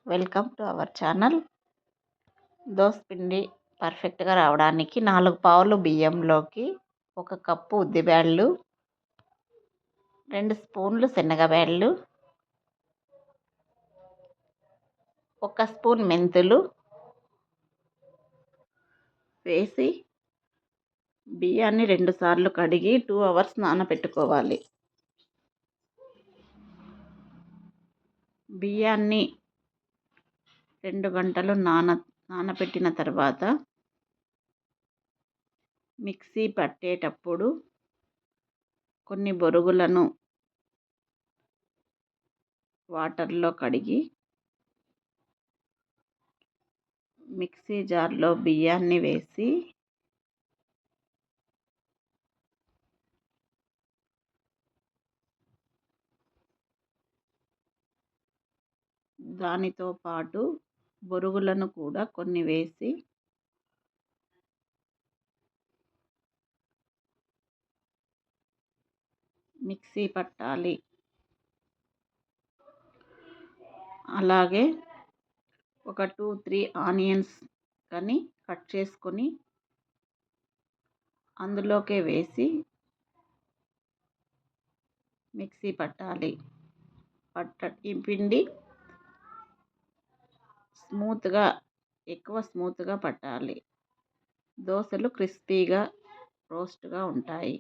Welcome to our channel. పిండి పర్ఫెక్ట్గా రావడానికి 4 పావులు బియ్యంలోకి 1 కప్పు ఉద్దిబ్యాళ్ళు, 2 స్పూన్లు శనగబ్యాళ్ళు, 1 స్పూన్ మెంతులు వేసి బియ్యాన్ని 2 సార్లు కడిగి 2 అవర్స్ నానబెట్టుకోవాలి. బియ్యాన్ని 2 గంటలు నానబెట్టిన తర్వాత మిక్సీ పట్టేటప్పుడు కొన్ని బొరుగులను వాటర్లో కడిగి మిక్సీ జార్లో బియ్యాన్ని వేసి దానితో పాటు బొరుగులను కూడా కొన్ని వేసి మిక్సీ పట్టాలి. అలాగే ఒక 2-3 ఆనియన్స్ కానీ కట్ చేసుకొని అందులోకే వేసి మిక్సీ పట్టాలి. ఈ పిండి ఎక్కువ స్మూత్గా పట్టాలి. దోశలు క్రిస్పీగా రోస్ట్గా ఉంటాయి.